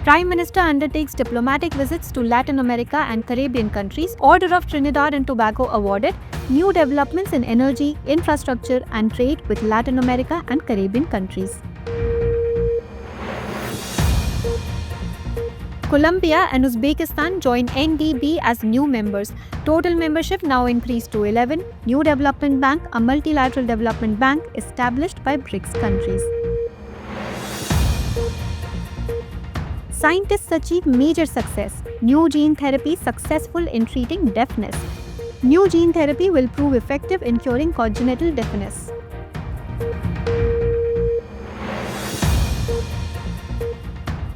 Prime Minister undertakes diplomatic visits to Latin America and Caribbean countries. Order of Trinidad and Tobago awarded. New developments in energy, infrastructure and trade with Latin America and Caribbean countries. Colombia and Uzbekistan join NDB as new members. Total membership now increased to 11. New Development Bank, a multilateral development bank established by BRICS countries. Scientists achieve major success. New gene therapy successful in treating deafness. New gene therapy will prove effective in curing congenital deafness.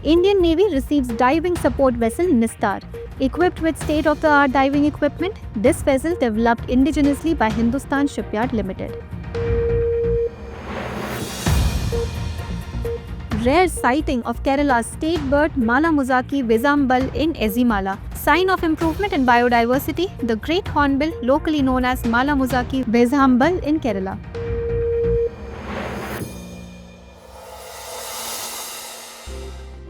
Indian Navy receives diving support vessel NISTAR. Equipped with state-of-the-art diving equipment, this vessel developed indigenously by Hindustan Shipyard Limited. Rare sighting of Kerala's state bird Malamuzaki Vezhambal in Ezimala. Sign of improvement in biodiversity, the great hornbill, locally known as Malamuzaki Vezhambal in Kerala.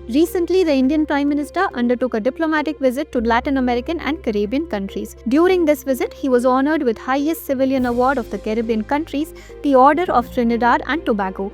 Recently, the Indian Prime Minister undertook a diplomatic visit to Latin American and Caribbean countries. During this visit, he was honored with highest civilian award of the Caribbean countries, the Order of Trinidad and Tobago.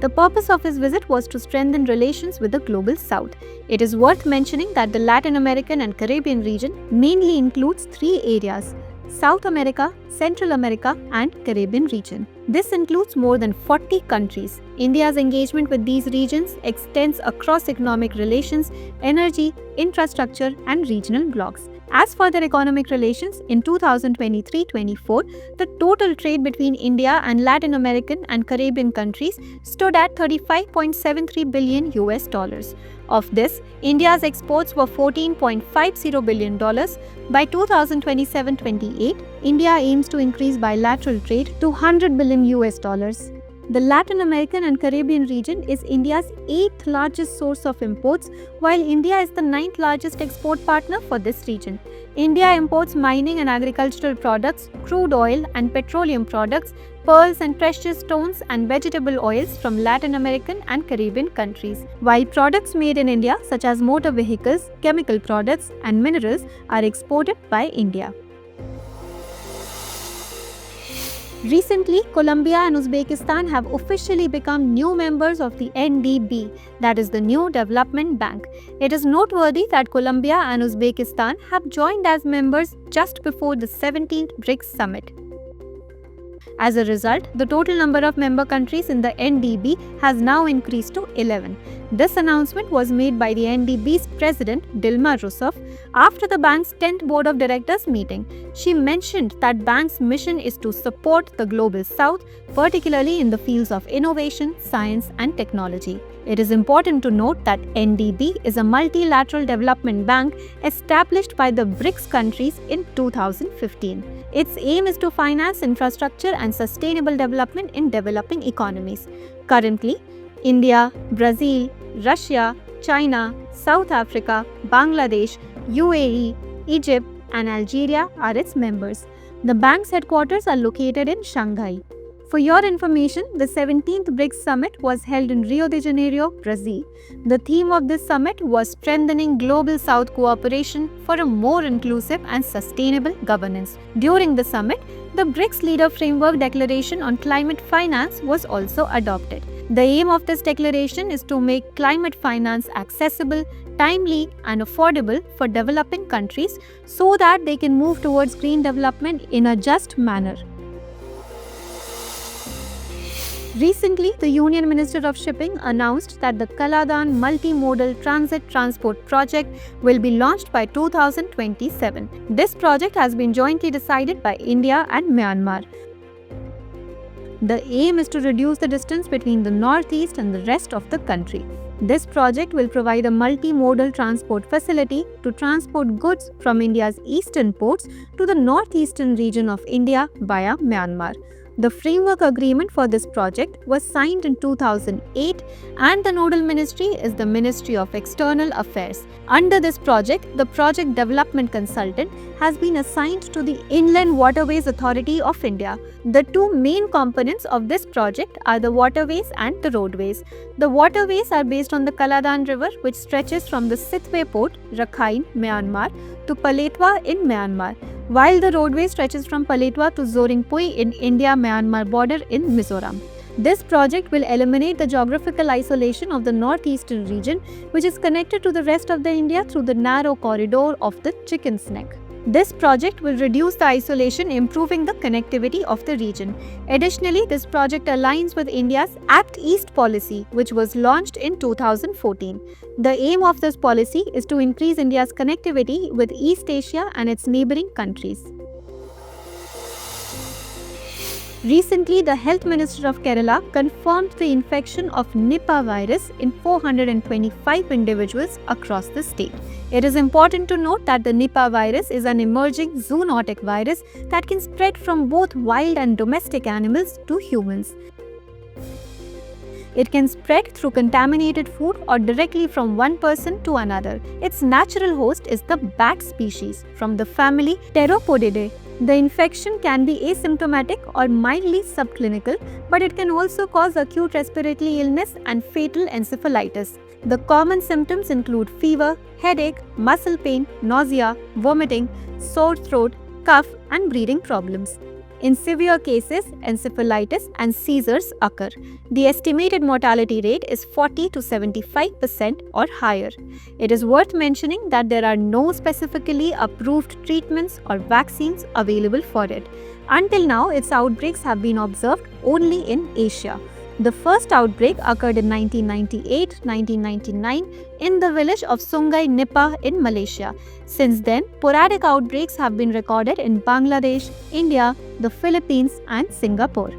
The purpose of his visit was to strengthen relations with the Global South. It is worth mentioning that the Latin American and Caribbean region mainly includes three areas: South America, Central America, and Caribbean region. This includes more than 40 countries. India's engagement with these regions extends across economic relations, energy, infrastructure, and regional blocs. As for their economic relations, in 2023-24, the total trade between India and Latin American and Caribbean countries stood at $35.73 billion. Of this, India's exports were $14.50 billion. By 2027-28, India aims to increase bilateral trade to $100 billion. The Latin American and Caribbean region is India's 8th largest source of imports, while India is the 9th largest export partner for this region. India imports mining and agricultural products, crude oil and petroleum products, pearls and precious stones and vegetable oils from Latin American and Caribbean countries, while products made in India such as motor vehicles, chemical products and minerals are exported by India. Recently, Colombia and Uzbekistan have officially become new members of the NDB, that is the New Development Bank. It is noteworthy that Colombia and Uzbekistan have joined as members just before the 17th BRICS Summit. As a result, the total number of member countries in the NDB has now increased to 11. This announcement was made by the NDB's president, Dilma Rousseff, after the bank's 10th Board of Directors meeting. She mentioned that bank's mission is to support the Global South, particularly in the fields of innovation, science and technology. It is important to note that NDB is a multilateral development bank established by the BRICS countries in 2015. Its aim is to finance infrastructure and sustainable development in developing economies. Currently, India, Brazil, Russia, China, South Africa, Bangladesh, UAE, Egypt, and Algeria are its members. The bank's headquarters are located in Shanghai. For your information, the 17th BRICS Summit was held in Rio de Janeiro, Brazil. The theme of this summit was strengthening Global South cooperation for a more inclusive and sustainable governance. During the summit, the BRICS Leader Framework Declaration on Climate Finance was also adopted. The aim of this declaration is to make climate finance accessible, timely, and affordable for developing countries so that they can move towards green development in a just manner. Recently, the Union Minister of Shipping announced that the Kaladan Multimodal Transit Transport Project will be launched by 2027. This project has been jointly decided by India and Myanmar. The aim is to reduce the distance between the northeast and the rest of the country. This project will provide a multimodal transport facility to transport goods from India's eastern ports to the northeastern region of India via Myanmar. The framework agreement for this project was signed in 2008 and the nodal ministry is the Ministry of External Affairs. Under this project, the project development consultant has been assigned to the Inland Waterways Authority of India. The two main components of this project are the waterways and the roadways. The waterways are based on the Kaladan river, which stretches from the Sitwe port, Rakhine, Myanmar, to Paletwa in Myanmar, while the roadway stretches from Paletwa to Zoringpui in India-Myanmar border in Mizoram. This project will eliminate the geographical isolation of the northeastern region, which is connected to the rest of the India through the narrow corridor of the Chicken's Neck. This project will reduce the isolation, improving the connectivity of the region. Additionally, this project aligns with India's Act East policy, which was launched in 2014. The aim of this policy is to increase India's connectivity with East Asia and its neighboring countries. Recently, the Health Minister of Kerala confirmed the infection of Nipah virus in 425 individuals across the state. It is important to note that the Nipah virus is an emerging zoonotic virus that can spread from both wild and domestic animals to humans. It can spread through contaminated food or directly from one person to another. Its natural host is the bat species from the family Pteropodidae. The infection can be asymptomatic or mildly subclinical, but it can also cause acute respiratory illness and fatal encephalitis. The common symptoms include fever, headache, muscle pain, nausea, vomiting, sore throat, cough, and breathing problems. In severe cases, encephalitis and seizures occur. The estimated mortality rate is 40 to 75% or higher. It is worth mentioning that there are no specifically approved treatments or vaccines available for it. Until now, its outbreaks have been observed only in Asia. The first outbreak occurred in 1998-1999 in the village of Sungai Nipah in Malaysia. Since then, sporadic outbreaks have been recorded in Bangladesh, India, the Philippines, and Singapore.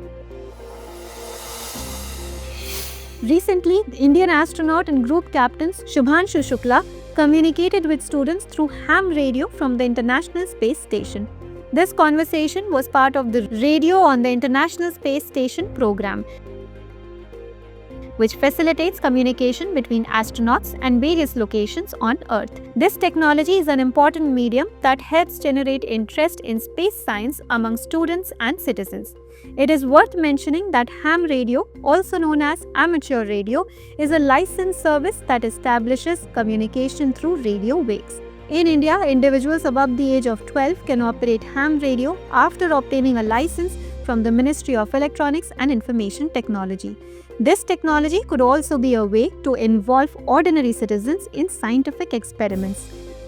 Recently, Indian astronaut and group captains Shubhanshu Shukla communicated with students through ham radio from the International Space Station. This conversation was part of the Radio on the International Space Station program, which facilitates communication between astronauts and various locations on Earth. This technology is an important medium that helps generate interest in space science among students and citizens. It is worth mentioning that ham radio, also known as amateur radio, is a licensed service that establishes communication through radio waves. In India, individuals above the age of 12 can operate ham radio after obtaining a license from the Ministry of Electronics and Information Technology. This technology could also be a way to involve ordinary citizens in scientific experiments.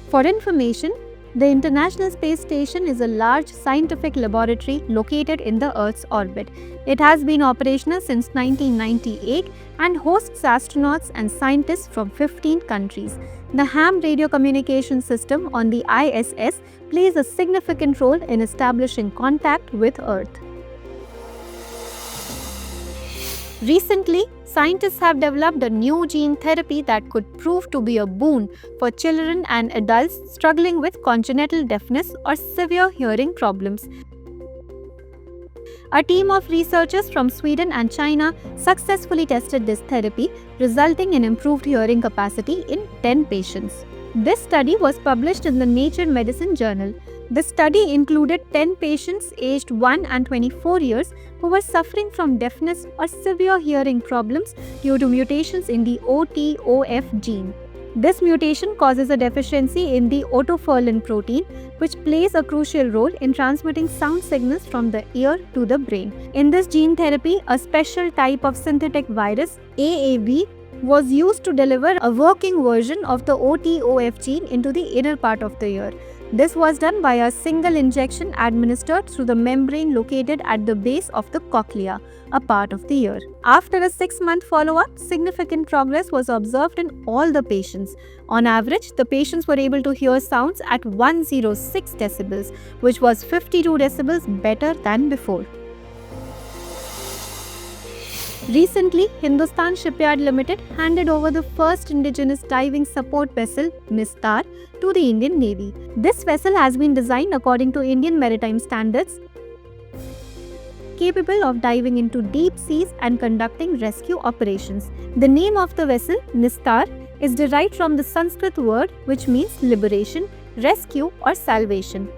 For information, the International Space Station is a large scientific laboratory located in the Earth's orbit. It has been operational since 1998 and hosts astronauts and scientists from 15 countries. The ham radio communication system on the ISS plays a significant role in establishing contact with Earth. Recently, scientists have developed a new gene therapy that could prove to be a boon for children and adults struggling with congenital deafness or severe hearing problems. A team of researchers from Sweden and China successfully tested this therapy, resulting in improved hearing capacity in 10 patients. This study was published in the Nature Medicine journal. The study included 10 patients aged 1 and 24 years who were suffering from deafness or severe hearing problems due to mutations in the OTOF gene. This mutation causes a deficiency in the otofurlin protein, which plays a crucial role in transmitting sound signals from the ear to the brain. In this gene therapy, a special type of synthetic virus, AAV, was used to deliver a working version of the OTOF gene into the inner part of the ear. This was done by a single injection administered through the membrane located at the base of the cochlea, a part of the ear. After a 6-month follow-up, significant progress was observed in all the patients. On average, the patients were able to hear sounds at 106 decibels, which was 52 decibels better than before. Recently, Hindustan Shipyard Limited handed over the first indigenous diving support vessel, NISTAR, to the Indian Navy. This vessel has been designed according to Indian maritime standards capable of diving into deep seas and conducting rescue operations. The name of the vessel, NISTAR, is derived from the Sanskrit word which means liberation, rescue or salvation.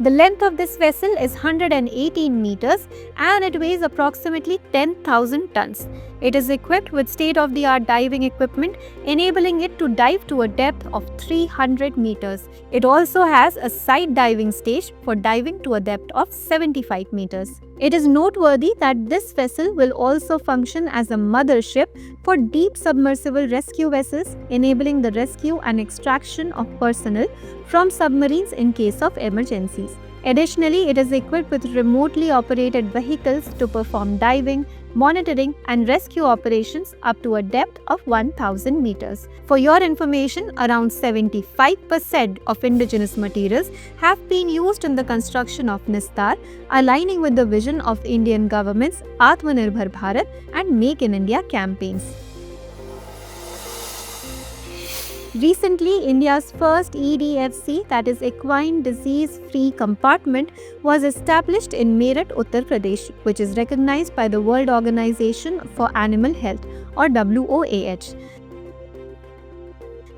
The length of this vessel is 118 meters and it weighs approximately 10,000 tons. It is equipped with state-of-the-art diving equipment, enabling it to dive to a depth of 300 meters. It also has a side diving stage for diving to a depth of 75 meters. It is noteworthy that this vessel will also function as a mothership for deep submersible rescue vessels, enabling the rescue and extraction of personnel from submarines in case of emergencies. Additionally, it is equipped with remotely operated vehicles to perform diving, monitoring and rescue operations up to a depth of 1,000 meters. For your information, around 75% of indigenous materials have been used in the construction of NISTAR, aligning with the vision of Indian government's Atmanirbhar Bharat and Make in India campaigns. Recently, India's first EDFC, that is equine disease-free compartment, was established in Meerut, Uttar Pradesh, which is recognized by the World Organization for Animal Health or WOAH.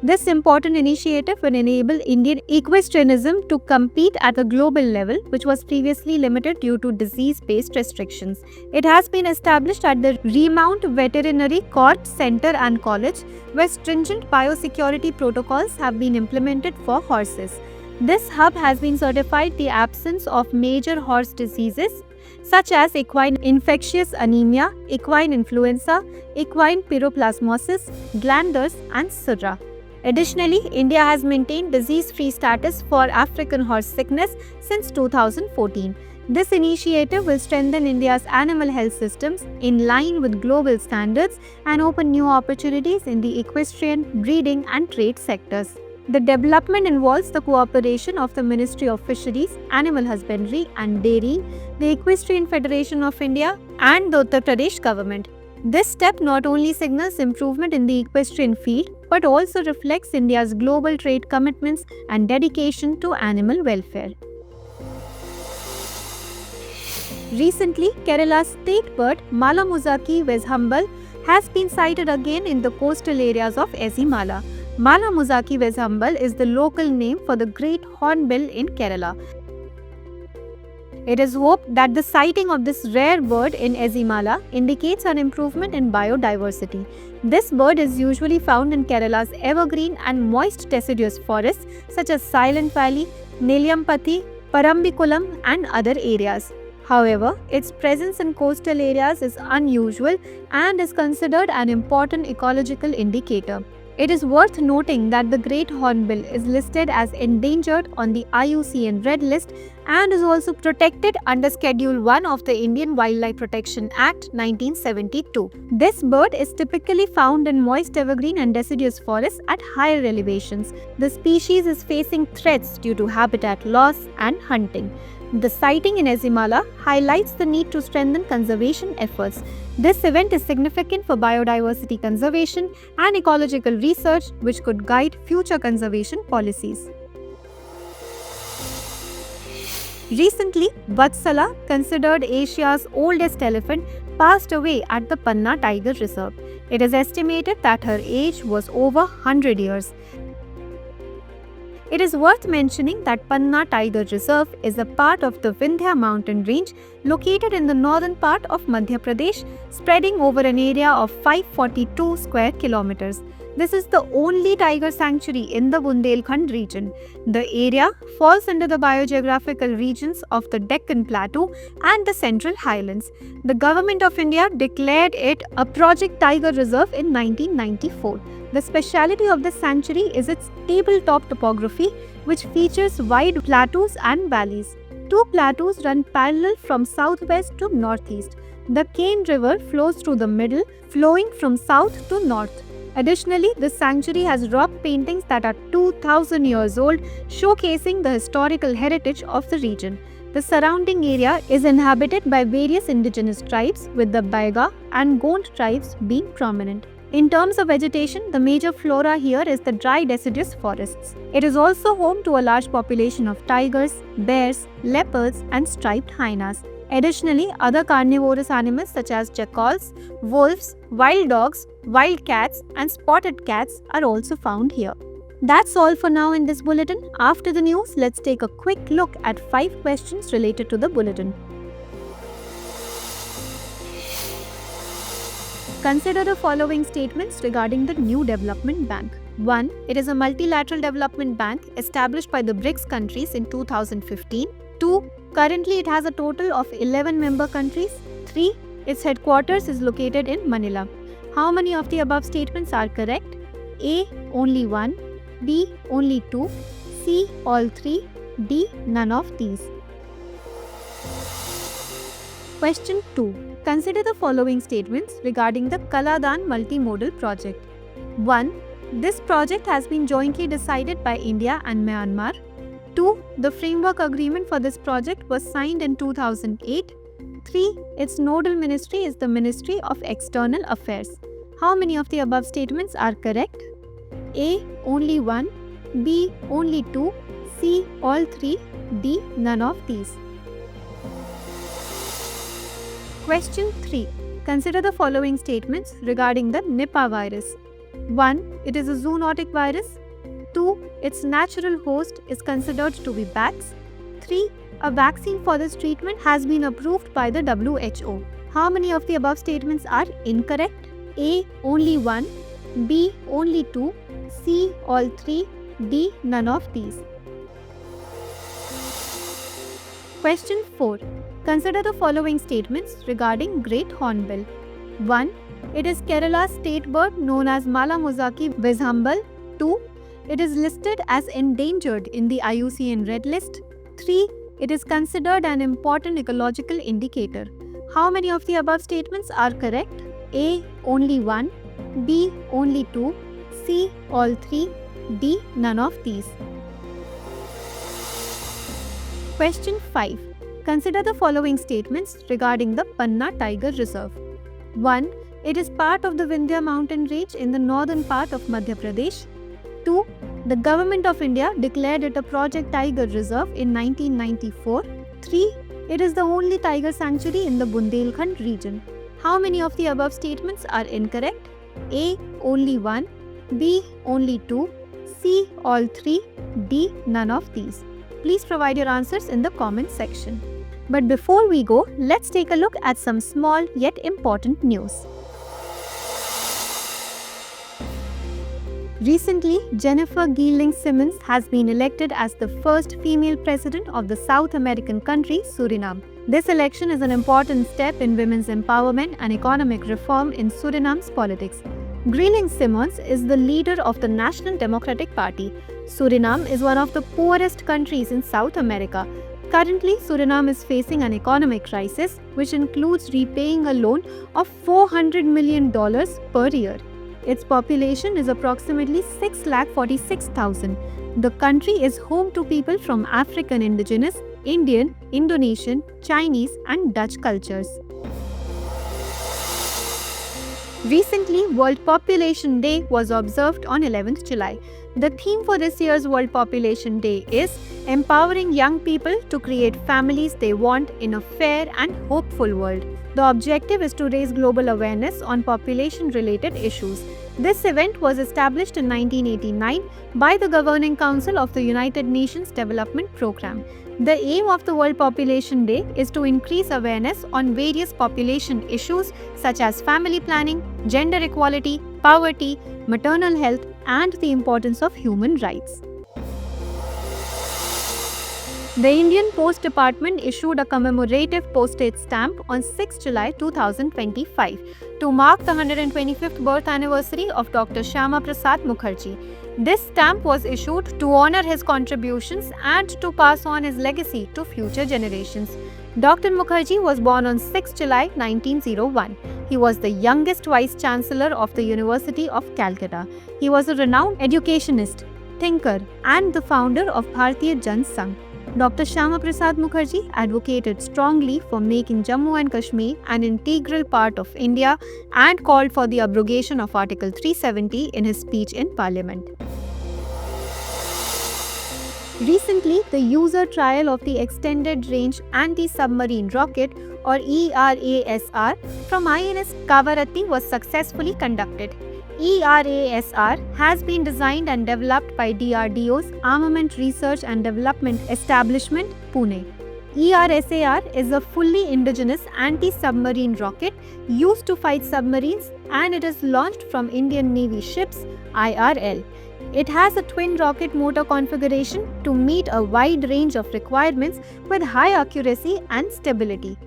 This important initiative will enable Indian equestrianism to compete at a global level, which was previously limited due to disease-based restrictions. It has been established at the Remount Veterinary Court Center and College, where stringent biosecurity protocols have been implemented for horses. This hub has been certified the absence of major horse diseases such as equine infectious anemia, equine influenza, equine pyroplasmosis, glanders, and surra. Additionally, India has maintained disease-free status for African horse sickness since 2014. This initiative will strengthen India's animal health systems in line with global standards and open new opportunities in the equestrian, breeding and trade sectors. The development involves the cooperation of the Ministry of Fisheries, Animal Husbandry and Dairy, the Equestrian Federation of India and the Uttar Pradesh government. This step not only signals improvement in the equestrian field but also reflects India's global trade commitments and dedication to animal welfare. Recently, Kerala's state bird Malamuzaki Westhumble has been sighted again in the coastal areas of Ezimala. Malamuzaki Westhumble is the local name for the great hornbill in Kerala. It is hoped that the sighting of this rare bird in Ezimala indicates an improvement in biodiversity. This bird is usually found in Kerala's evergreen and moist deciduous forests such as Silent Valley, Neliyampathy, Parambikulam and other areas. However, its presence in coastal areas is unusual and is considered an important ecological indicator. It is worth noting that the great hornbill is listed as endangered on the IUCN Red List and is also protected under Schedule 1 of the Indian Wildlife Protection Act 1972. This bird is typically found in moist evergreen and deciduous forests at higher elevations. The species is facing threats due to habitat loss and hunting. The sighting in Ezimala highlights the need to strengthen conservation efforts. This event is significant for biodiversity conservation and ecological research, which could guide future conservation policies. Recently, Vatsala, considered Asia's oldest elephant, passed away at the Pana Tiger Reserve. It is estimated that her age was over 100 years. It is worth mentioning that Pana Tiger Reserve is a part of the Vindhya mountain range located in the northern part of Madhya Pradesh, spreading over an area of 542 square kilometers. This is the only tiger sanctuary in the Bundelkhand region. The area falls under the biogeographical regions of the Deccan Plateau and the Central Highlands. The Government of India declared it a Project Tiger Reserve in 1994. The speciality of this sanctuary is its tabletop topography, which features wide plateaus and valleys. Two plateaus run parallel from southwest to northeast. The Cane River flows through the middle, flowing from south to north. Additionally, the sanctuary has rock paintings that are 2,000 years old, showcasing the historical heritage of the region. The surrounding area is inhabited by various indigenous tribes, with the Baiga and Gond tribes being prominent. In terms of vegetation, the major flora here is the dry deciduous forests. It is also home to a large population of tigers, bears, leopards, and striped hyenas. Additionally, other carnivorous animals such as jackals, wolves, wild dogs, wild cats, and spotted cats are also found here. That's all for now in this bulletin. After the news, let's take a quick look at 5 questions related to the bulletin. Consider the following statements regarding the new development bank. 1. It is a multilateral development bank established by the BRICS countries in 2015. 2. Currently, it has a total of 11 member countries. 3. Its headquarters is located in Manila. How many of the above statements are correct? A. Only 1. B. Only 2. C. All 3. D. None of these. Question 2. Consider the following statements regarding the Kaladan multimodal project. 1. This project has been jointly decided by India and Myanmar. 2. The framework agreement for this project was signed in 2008. 3. Its nodal ministry is the Ministry of External Affairs. How many of the above statements are correct? A. Only 1. B. Only 2. C. All 3. D. None of these. Question 3. Consider the following statements regarding the Nipah virus. 1. It is a zoonotic virus. 2. Its natural host is considered to be bats. 3. A vaccine for this treatment has been approved by the WHO. How many of the above statements are incorrect? A. Only 1. B. Only 2. C. All 3. D. None of these. Question 4. Consider the following statements regarding Great Hornbill. 1. It is Kerala's state bird known as Malamuzaki Vizhambal. 2. It is listed as endangered in the IUCN Red List. 3. It is considered an important ecological indicator. How many of the above statements are correct? A. Only 1. B. Only 2. C. All 3. D. None of these. Question 5. Consider the following statements regarding the Pana Tiger Reserve. 1. It is part of the Vindhya mountain range in the northern part of Madhya Pradesh. 2. The Government of India declared it a Project Tiger Reserve in 1994. 3. It is the only tiger sanctuary in the Bundelkhand region. How many of the above statements are incorrect? A. Only 1. B. Only 2. C. All 3. D. None of these. Please provide your answers in the comment section. But before we go, let's take a look at some small yet important news. Recently, Jennifer Geeling Simmons has been elected as the first female president of the South American country, Suriname. This election is an important step in women's empowerment and economic reform in Suriname's politics. Geeling Simmons is the leader of the National Democratic Party. Suriname is one of the poorest countries in South America. Currently, Suriname is facing an economic crisis, which includes repaying a loan of $400 million per year. Its population is approximately 646,000. The country is home to people from African Indigenous, Indian, Indonesian, Chinese, and Dutch cultures. Recently, World Population Day was observed on 11th July. The theme for this year's World Population Day is empowering young people to create families they want in a fair and hopeful world. The objective is to raise global awareness on population-related issues. This event was established in 1989 by the Governing Council of the United Nations Development Programme. The aim of the World Population Day is to increase awareness on various population issues such as family planning, gender equality, poverty, maternal health, and the importance of human rights. The Indian Post Department issued a commemorative postage stamp on 6 July 2025 to mark the 125th birth anniversary of Dr. Shyama Prasad Mukherjee. This stamp was issued to honor his contributions and to pass on his legacy to future generations. Dr. Mukherjee was born on 6 July 1901. He was the youngest Vice Chancellor of the University of Calcutta. He was a renowned educationist, thinker, and the founder of Bharatiya Jan Sangh. Dr. Shyama Prasad Mukherjee advocated strongly for making Jammu and Kashmir an integral part of India and called for the abrogation of Article 370 in his speech in Parliament. Recently, the user trial of the Extended Range Anti-Submarine Rocket or ERASR from INS Kavaratti was successfully conducted. ERASR has been designed and developed by DRDO's Armament Research and Development Establishment, Pune. ERASR is a fully indigenous anti-submarine rocket used to fight submarines, and it is launched from Indian Navy ships IRL. It has a twin rocket motor configuration to meet a wide range of requirements with high accuracy and stability.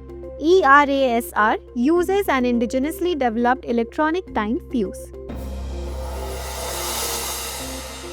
ERASR uses an indigenously developed electronic time fuse.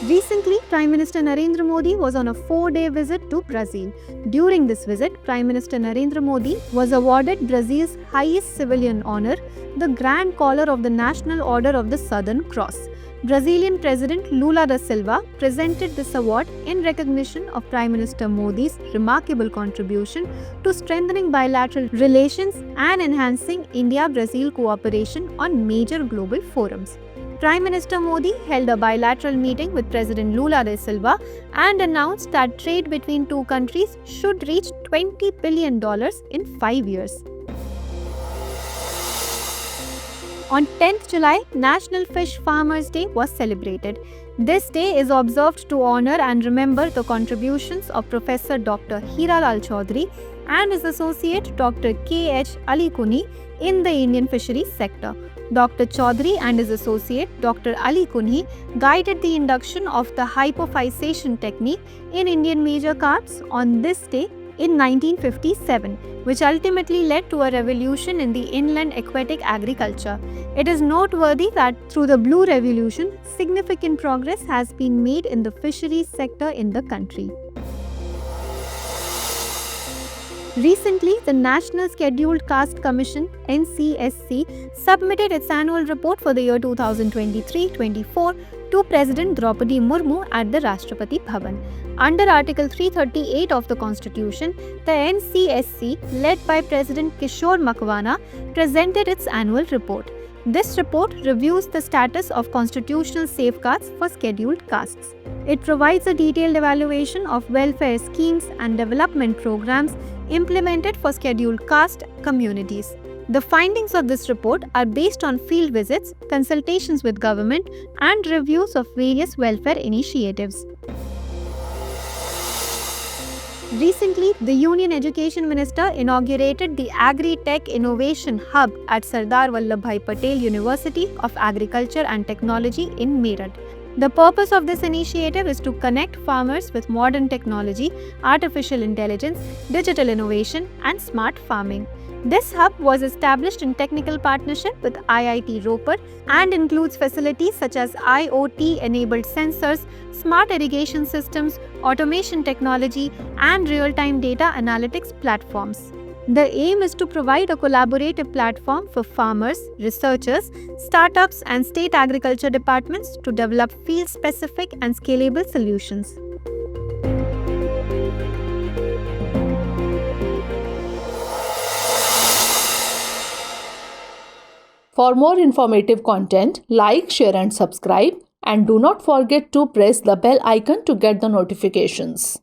Recently, Prime Minister Narendra Modi was on a 4-day visit to Brazil. During this visit, Prime Minister Narendra Modi was awarded Brazil's highest civilian honor, the Grand Collar of the National Order of the Southern Cross. Brazilian President Lula da Silva presented this award in recognition of Prime Minister Modi's remarkable contribution to strengthening bilateral relations and enhancing India-Brazil cooperation on major global forums. Prime Minister Modi held a bilateral meeting with President Lula da Silva and announced that trade between two countries should reach $20 billion in 5 years. On 10th July, National Fish Farmers Day was celebrated. This day is observed to honor and remember the contributions of Professor Dr. Hiralal Chaudhary and his associate Dr. K.H. Alikuni in the Indian fisheries sector. Dr. Chaudhary and his associate Dr. Alikuni guided the induction of the hypophysation technique in Indian major carps on this day in 1957, which ultimately led to a revolution in the inland aquatic agriculture. It is noteworthy that through the Blue Revolution, significant progress has been made in the fisheries sector in the country. Recently, the National Scheduled Caste Commission (NCSC) submitted its annual report for the year 2023-24 to President Draupadi Murmu at the Rashtrapati Bhavan. Under Article 338 of the Constitution, the NCSC, led by President Kishore Makwana, presented its annual report. This report reviews the status of constitutional safeguards for scheduled castes. It provides a detailed evaluation of welfare schemes and development programs implemented for scheduled caste communities. The findings of this report are based on field visits, consultations with government, and reviews of various welfare initiatives. Recently, the Union Education Minister inaugurated the AgriTech Innovation Hub at Sardar Vallabhbhai Patel University of Agriculture and Technology in Meerut. The purpose of this initiative is to connect farmers with modern technology, artificial intelligence, digital innovation, and smart farming. This hub was established in technical partnership with IIT Ropar and includes facilities such as IoT-enabled sensors, smart irrigation systems, automation technology, and real-time data analytics platforms. The aim is to provide a collaborative platform for farmers, researchers, startups, and state agriculture departments to develop field-specific and scalable solutions. For more informative content, like, share and subscribe, and do not forget to press the bell icon to get the notifications.